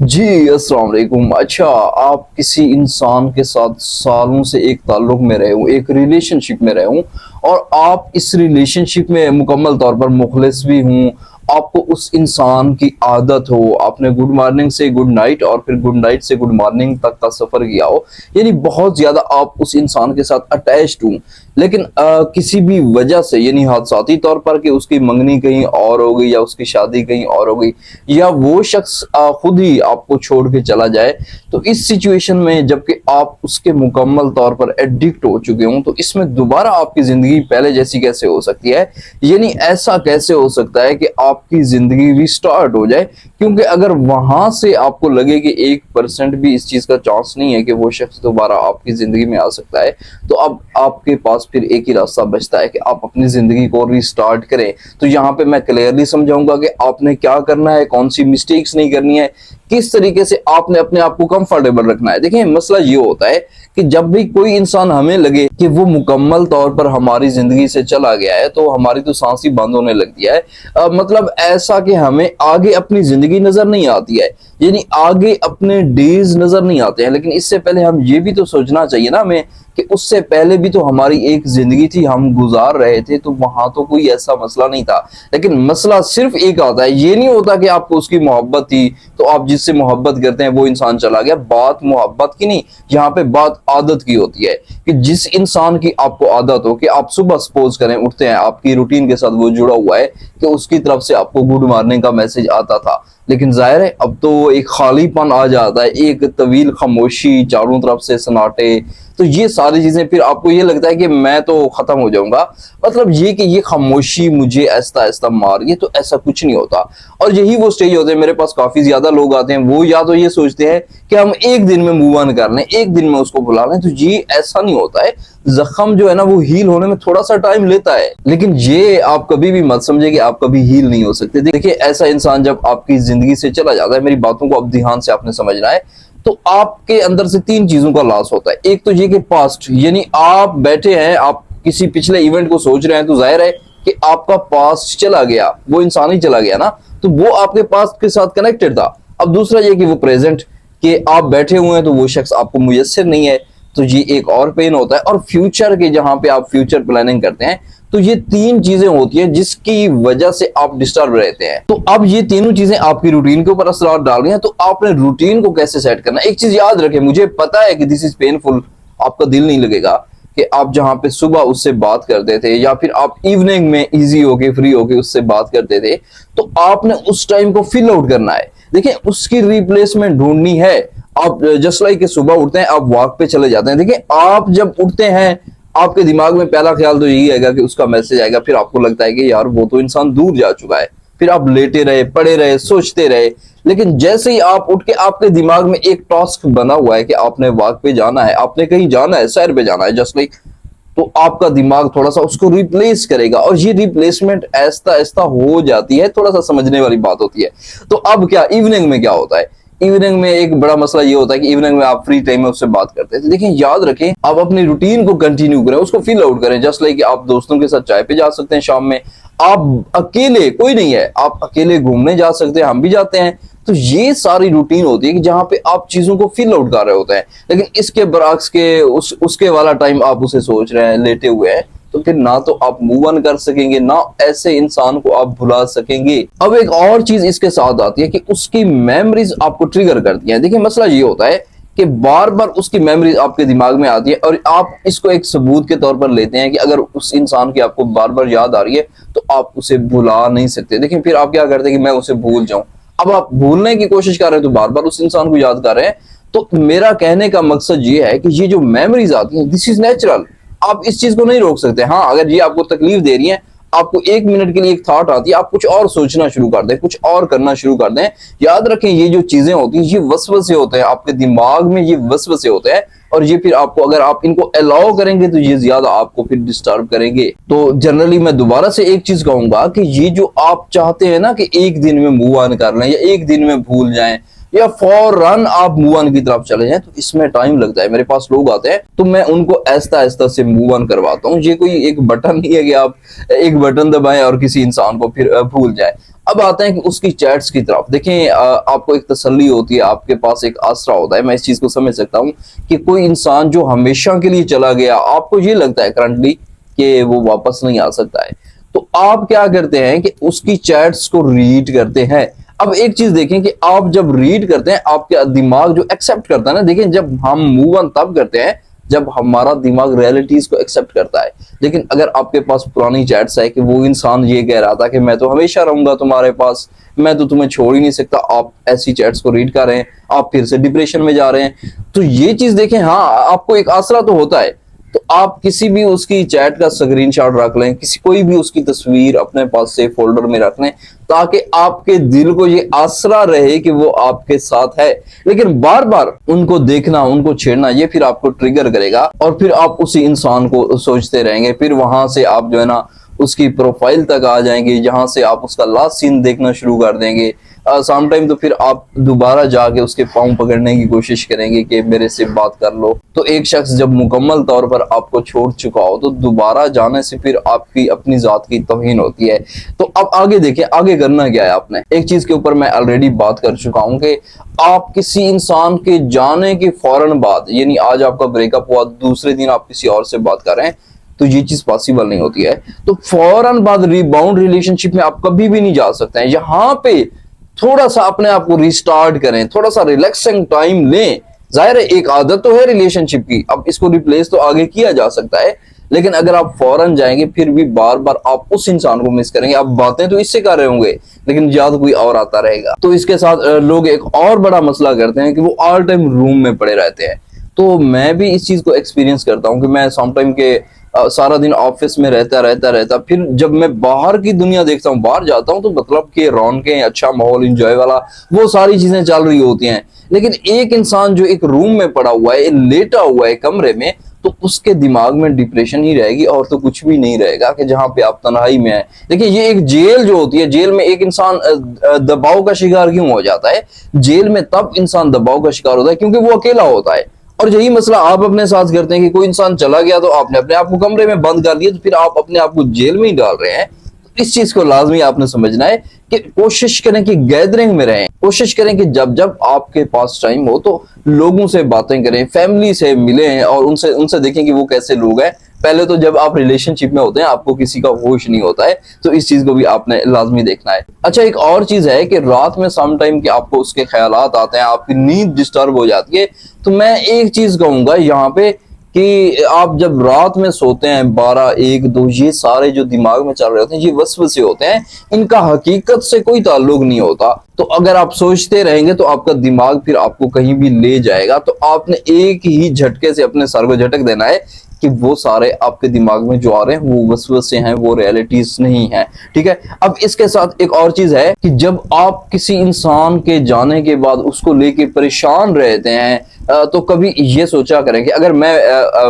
जी, अस्सलाम वालेकुम। अच्छा, आप किसी इंसान के साथ सालों से एक ताल्लुक में रहे हो, एक रिलेशनशिप में रहे हो और आप इस रिलेशनशिप में मुकम्मल तौर पर मुखलिस भी हूँ, आपको उस इंसान की आदत हो, आपने गुड मॉर्निंग से गुड नाइट और फिर गुड नाइट से गुड मॉर्निंग तक का सफ़र किया हो, यानी बहुत ज़्यादा आप उस इंसान के साथ अटैच्ड हूँ। लेकिन किसी भी वजह से यानी हादसाती तौर पर कि उसकी मंगनी कहीं और हो गई या उसकी शादी कहीं और हो गई या वो शख्स खुद ही आपको छोड़ के चला जाए, तो इस सिचुएशन में जबकि आप उसके मुकम्मल तौर पर एडिक्ट हो चुके हों, तो इसमें दोबारा आपकी ज़िंदगी पहले जैसी कैसे हो सकती है? यानी ऐसा कैसे हो सकता है कि आपकी ज़िंदगी रिस्टार्ट हो जाए? क्योंकि अगर वहाँ से आपको लगे कि 1% भी इस चीज़ का चांस नहीं है कि वो शख्स दोबारा आपकी ज़िंदगी में आ सकता है, तो अब आपके पास फिर एक ही रास्ता बचता है कि आप अपनी ज़िंदगी को रिस्टार्ट करें। तो यहाँ पे मैं क्लियरली समझाऊंगा कि आपने क्या करना है, कौन सी मिस्टेक्स नहीं करनी है, किस तरीके से आपने अपने आप को कंफर्टेबल रखना है। देखिए, मसला ये होता है कि जब भी कोई इंसान हमें लगे कि वो मुकम्मल तौर पर हमारी जिंदगी से चला गया है, तो हमारी तो सांस ही बंद होने लगती है। मतलब ऐसा कि हमें आगे अपनी जिंदगी नजर नहीं आती है, यानी आगे अपने डेज नजर नहीं आते हैं। लेकिन इससे पहले हम ये भी तो सोचना चाहिए ना हमें कि उससे पहले भी तो हमारी एक जिंदगी थी, हम गुजार रहे थे, तो वहां तो कोई ऐसा मसला नहीं था। लेकिन मसला सिर्फ एक आता है, ये नहीं होता कि आपको उसकी मोहब्बत थी तो आप जिससे मोहब्बत करते हैं वो इंसान चला गया। बात मोहब्बत की नहीं, यहाँ पे बात आदत की होती है कि जिस इंसान की आपको आदत हो कि आप सुबह सपोज करें उठते हैं, आपकी रूटीन के साथ वो जुड़ा हुआ है कि उसकी तरफ से आपको गुड मॉर्निंग का मैसेज आता था, लेकिन जाहिर है अब तो एक खालीपन आ जाता है, एक तवील खामोशी, चारों तरफ से सन्नाटे। तो ये सारी चीजें फिर आपको ये लगता है कि मैं तो खत्म हो जाऊंगा। मतलब ये कि ये खामोशी मुझे ऐसा ऐसा मार रही है, तो ऐसा कुछ नहीं होता। और यही वो स्टेज होते हैं, मेरे पास काफी ज्यादा लोग आते हैं, वो या तो ये सोचते हैं कि हम एक दिन में मूव ऑन कर लें, एक दिन में उसको भुला लें, तो ये ऐसा नहीं होता है। जख्म जो है ना वो हील होने में थोड़ा सा टाइम लेता है, लेकिन ये आप कभी भी मत समझे कि आप कभी हील नहीं हो सकते। देखिए, ऐसा इंसान जब आपकी जिंदगी से चला जाता है, मेरी बातों को अब ध्यान से आपने समझना है, तो आपके अंदर से तीन चीजों का लॉस होता है। एक तो ये कि पास्ट, यानी आप बैठे हैं, आप किसी पिछले इवेंट को सोच रहे हैं, तो जाहिर है कि आपका पास्ट चला गया, वो इंसान ही चला गया ना, तो वो आपके पास्ट के साथ कनेक्टेड था। अब दूसरा ये कि वो प्रेजेंट, कि आप बैठे हुए हैं तो वो शख्स आपको मुयस्सर नहीं है, तो ये एक और पेन होता है। और फ्यूचर के, जहां पे आप फ्यूचर प्लानिंग करते हैं, तो ये तीन चीजें होती हैं जिसकी वजह से आप डिस्टर्ब रहते हैं। तो अब ये तीनों चीजें आपकी रूटीन के ऊपर असर डाल रही हैं, तो आपने रूटीन को कैसे सेट करना है? एक चीज याद रखें, मुझे पता है कि दिस इज पेनफुल, आपका दिल नहीं लगेगा कि आप जहां पे सुबह उससे बात करते थे या फिर आप इवनिंग में इजी होके फ्री होके उससे बात करते थे, तो आपने उस टाइम को फिल आउट करना है। देखिए, उसकी रिप्लेसमेंट ढूंढनी है। आप जस्ट लाइक सुबह उठते हैं, आप वॉक पे चले जाते हैं। देखिए, आप जब उठते हैं, आपके दिमाग में पहला ख्याल तो यही आएगा कि उसका मैसेज आएगा, फिर आपको लगता है कि यार वो तो इंसान दूर जा चुका है, फिर आप लेटे रहे, पड़े रहे, सोचते रहे। लेकिन जैसे ही आप उठ के, आपके दिमाग में एक टास्क बना हुआ है कि आपने वॉक पे जाना है, आपने कहीं जाना है, सैर पे जाना है, जस्ट लाइक, तो आपका दिमाग थोड़ा सा उसको रिप्लेस करेगा, और ये रिप्लेसमेंट ऐसा ऐसा हो जाती है, थोड़ा सा समझने वाली बात होती है। तो अब क्या इवनिंग में क्या होता है? इवनिंग में एक बड़ा मसला ये होता है कि इवनिंग में आप फ्री टाइम में उससे बात करते हैं। तो देखिए, याद रखें, आप अपनी रूटीन को कंटिन्यू करें, उसको फिल आउट करें। जस्ट लाइक आप दोस्तों के साथ चाय पे जा सकते हैं शाम में, आप अकेले, कोई नहीं है, आप अकेले घूमने जा सकते हैं, हम भी जाते हैं। तो ये सारी रूटीन होती है कि जहां पे आप चीजों को फिल आउट कर रहे होते हैं। लेकिन इसके बरअक्स के उसके वाला टाइम आप उसे सोच रहे हैं, लेटे हुए हैं, तो फिर ना तो आप मूव ऑन कर सकेंगे, ना ऐसे इंसान को आप भुला सकेंगे। अब एक और चीज इसके साथ आती है कि उसकी मेमोरीज आपको ट्रिगर करती हैं। देखिए, मसला ये होता है कि बार बार उसकी मेमोरीज आपके दिमाग में आती है, और आप इसको एक सबूत के तौर पर लेते हैं कि अगर उस इंसान की आपको बार बार याद आ रही है तो आप उसे भुला नहीं सकते। देखिए, फिर आप क्या करते हैं कि मैं उसे भूल जाऊं। अब आप भूलने की कोशिश कर रहे हैं तो बार बार उस इंसान को याद कर रहे हैं। तो मेरा कहने का मकसद ये है कि ये जो मेमोरीज आती हैं, दिस इज नेचुरल, आप इस चीज को नहीं रोक सकते। हाँ, अगर ये आपको तकलीफ दे रही है, आपको एक मिनट के लिए एक थॉट आती है, आप कुछ और सोचना शुरू कर दें, कुछ और करना शुरू कर दें। याद रखें, ये जो चीजें होती हैं, ये वसवसे होते हैं आपके दिमाग में, ये वसवसे होते हैं, और ये फिर आपको, अगर आप इनको अलाउ करेंगे तो ये ज्यादा आपको फिर डिस्टर्ब करेंगे। तो जनरली मैं दोबारा से एक चीज कहूंगा कि ये जो आप चाहते हैं ना कि एक दिन में मूव ऑन कर लें या एक दिन में भूल जाएं, या फौरन आप मूव ऑन की तरफ चले जाएं, तो इसमें टाइम लगता है। मेरे पास लोग आते हैं तो मैं उनको आहिस्ता आहिस्ता से मूव ऑन करवाता हूँ। ये कोई एक बटन नहीं है कि आप एक बटन दबाएं और किसी इंसान को फिर भूल जाए। अब आते हैं कि उसकी चैट्स की तरफ। देखें, आपको एक तसल्ली होती है, आपके पास एक आसरा होता है। मैं इस चीज को समझ सकता हूँ कि कोई इंसान जो हमेशा के लिए चला गया, आपको ये लगता है करंटली कि वो वापस नहीं आ सकता है, तो आप क्या करते हैं कि उसकी चैट्स को रीड करते हैं। अब एक चीज देखें कि आप जब रीड करते हैं, आपका दिमाग जो एक्सेप्ट करता है ना, देखें जब हम मूव ऑन तब करते हैं जब हमारा दिमाग रियलिटीज को एक्सेप्ट करता है। लेकिन अगर आपके पास पुरानी चैट्स है कि वो इंसान ये कह रहा था कि मैं तो हमेशा रहूंगा तुम्हारे पास, मैं तो तुम्हें छोड़ ही नहीं सकता, आप ऐसी चैट्स को रीड कर रहे हैं, आप फिर से डिप्रेशन में जा रहे हैं। तो ये चीज देखें, हाँ आपको एक आसरा तो होता है, तो आप किसी भी उसकी चैट का स्क्रीनशॉट रख लें, किसी कोई भी उसकी तस्वीर अपने पास से फोल्डर में रख लें, ताकि आपके दिल को ये आसरा रहे कि वो आपके साथ है। लेकिन बार बार उनको देखना, उनको छेड़ना, ये फिर आपको ट्रिगर करेगा और फिर आप उसी इंसान को सोचते रहेंगे। फिर वहां से आप जो है ना उसकी प्रोफाइल तक आ जाएंगे, जहां से आप उसका लास्ट सीन देखना शुरू कर देंगे। सम टाइम तो फिर आप दोबारा जाके उसके पाँव पकड़ने की कोशिश करेंगे कि मेरे से बात कर लो। तो एक शख्स जब मुकम्मल तौर पर आपको छोड़ चुका हो, तो दोबारा जाने से फिर आपकी अपनी जात की तौहीन होती है। तो अब आगे देखें, आगे करना क्या है आपने। एक चीज के ऊपर मैं ऑलरेडी बात कर चुका हूं कि आप किसी इंसान के जाने के फौरन बाद, यानी आज आपका ब्रेकअप हुआ, दूसरे दिन आप किसी और से बात कर रहे हैं, तो ये चीज पॉसिबल नहीं होती है। तो फौरन बाद रिबाउंड रिलेशनशिप में आप कभी भी नहीं जा सकते हैं। यहाँ पे थोड़ा सा अपने आप को रिस्टार्ट करें, थोड़ा सा रिलैक्सिंग टाइम लें। जाहिर है एक आदत तो है रिलेशनशिप की, अब इसको रिप्लेस तो आगे किया जा सकता है, लेकिन अगर आप फौरन जाएंगे फिर भी बार बार आप उस इंसान को मिस करेंगे। आप बातें तो इससे कर रहे होंगे लेकिन याद कोई और आता रहेगा। तो इसके साथ लोग एक और बड़ा मसला करते हैं कि वो ऑल टाइम रूम में पड़े रहते हैं। तो मैं भी इस चीज को एक्सपीरियंस करता हूँ कि मैं सम टाइम के सारा दिन ऑफिस में रहता फिर जब मैं बाहर की दुनिया देखता हूँ, बाहर जाता हूँ, तो मतलब कि रौनकें, अच्छा माहौल, इंजॉय वाला, वो सारी चीजें चल रही होती हैं। लेकिन एक इंसान जो एक रूम में पड़ा हुआ है, लेटा हुआ है कमरे में, तो उसके दिमाग में डिप्रेशन ही रहेगी और तो कुछ भी नहीं रहेगा कि जहां पे आप तन्हाई में है। देखिए ये एक जेल जो होती है, जेल में एक इंसान दबाव का शिकार क्यों हो जाता है? जेल में तब इंसान दबाव का शिकार होता है क्योंकि वो अकेला होता है। और यही मसला आप अपने साथ करते हैं कि कोई इंसान चला गया तो आपने अपने आप को कमरे में बंद कर दिया, तो फिर आप अपने आप को जेल में ही डाल रहे हैं। इस चीज को लाजमी आपने समझना है कि कोशिश करें कि गैदरिंग में रहें, कोशिश करें कि जब जब आपके पास टाइम हो तो लोगों से बातें करें, फैमिली से मिलें और उनसे देखें कि वो कैसे लोग हैं। पहले तो जब आप रिलेशनशिप में होते हैं आपको किसी का होश नहीं होता है, तो इस चीज को भी आपने लाजमी देखना है। अच्छा, एक और चीज है कि रात में सम टाइम के आपको उसके ख्यालात आते हैं, आपकी नींद डिस्टर्ब हो जाती है। तो मैं एक चीज कहूंगा यहाँ पे कि आप जब रात में सोते हैं 12, 1, 2, ये सारे जो दिमाग में चल रहे होते हैं, ये वसवसे होते हैं, इनका हकीकत से कोई ताल्लुक नहीं होता। तो अगर आप सोचते रहेंगे तो आपका दिमाग फिर आपको कहीं भी ले जाएगा। तो आपने एक ही झटके से अपने सर को झटक देना है कि वो सारे आपके दिमाग में जो आ रहे हैं वो वसवसे हैं, वो रियलिटीज नहीं है। ठीक है। अब इसके साथ एक और चीज है कि जब आप किसी इंसान के जाने के बाद उसको लेके परेशान रहते हैं, तो कभी ये सोचा करें कि अगर मैं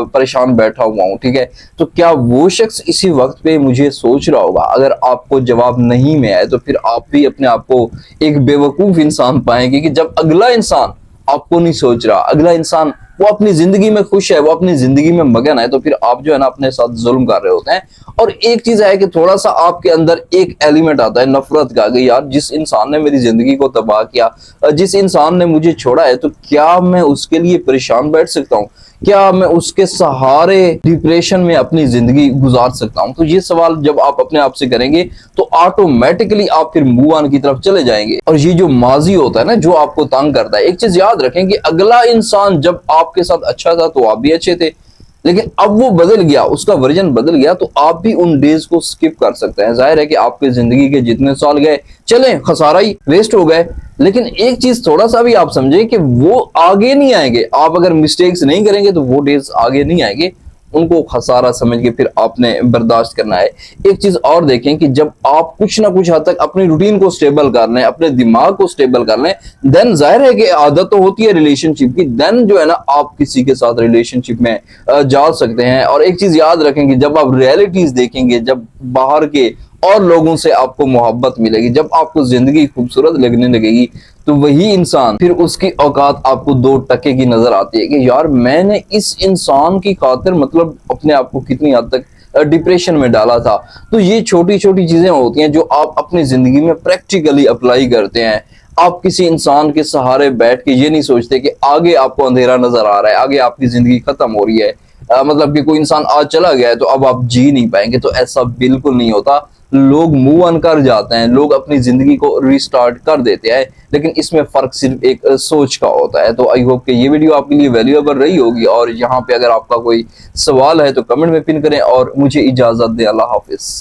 परेशान बैठा हुआ हूं, ठीक है, तो क्या वो शख्स इसी वक्त पे मुझे सोच रहा होगा? अगर आपको जवाब नहीं में आए तो फिर आप भी अपने आप को एक बेवकूफ इंसान पाएंगे कि जब अगला इंसान आपको नहीं सोच रहा, अगला इंसान वो अपनी जिंदगी में खुश है, वो अपनी जिंदगी में मगन है, तो फिर आप जो है ना अपने साथ जुल्म कर रहे होते हैं। और एक चीज है कि थोड़ा सा आपके अंदर एक एलिमेंट आता है नफरत का, कि यार जिस इंसान ने मेरी जिंदगी को तबाह किया, जिस इंसान ने मुझे छोड़ा है, तो क्या मैं उसके लिए परेशान बैठ सकता हूँ? क्या मैं उसके सहारे डिप्रेशन में अपनी जिंदगी गुजार सकता हूं? तो ये सवाल जब आप अपने आप से करेंगे तो ऑटोमेटिकली आप फिर मूव ऑन की तरफ चले जाएंगे। और ये जो माजी होता है ना, जो आपको तंग करता है, एक चीज याद रखें कि अगला इंसान जब आपके साथ अच्छा था तो आप भी अच्छे थे, लेकिन अब वो बदल गया, उसका वर्जन बदल गया, तो आप भी उन डेज को स्किप कर सकते हैं। जाहिर है कि आपके जिंदगी के जितने साल गए, चलें, खसारा ही, वेस्ट हो गए, लेकिन एक चीज थोड़ा सा भी आप समझें कि वो आगे नहीं आएंगे। आप अगर मिस्टेक्स नहीं करेंगे तो वो डेज आगे नहीं आएंगे, उनको खसारा समझ के फिर आपने बर्दाश्त करना है। एक चीज और देखें कि जब आप कुछ ना कुछ हद तक अपनी रूटीन को स्टेबल कर लें, अपने दिमाग को स्टेबल कर लें, देन जाहिर है कि आदत तो होती है रिलेशनशिप की, देन जो है ना आप किसी के साथ रिलेशनशिप में जा सकते हैं। और एक चीज याद रखें कि जब आप रियलिटीज देखेंगे, जब बाहर के और लोगों से आपको मोहब्बत मिलेगी, जब आपको जिंदगी खूबसूरत लगने लगेगी, तो वही इंसान फिर उसकी औकात आपको 2% की नजर आती है कि यार मैंने इस इंसान की खातिर मतलब अपने आप को कितनी हद तक डिप्रेशन में डाला था। तो ये छोटी छोटी चीजें होती हैं जो आप अपनी जिंदगी में प्रैक्टिकली अप्लाई करते हैं। आप किसी इंसान के सहारे बैठ के ये नहीं सोचते कि आगे आपको अंधेरा नजर आ रहा है, आगे आपकी जिंदगी खत्म हो रही है, मतलब कि कोई इंसान आज चला गया है तो अब आप जी नहीं पाएंगे। तो ऐसा बिल्कुल नहीं होता। लोग मूव ऑन कर जाते हैं, लोग अपनी जिंदगी को रिस्टार्ट कर देते हैं, लेकिन इसमें फर्क सिर्फ एक सोच का होता है। तो आई होप कि ये वीडियो आपके लिए वैल्यूएबल रही होगी, और यहाँ पे अगर आपका कोई सवाल है तो कमेंट में पिन करें और मुझे इजाजत दें। अल्लाह हाफिज।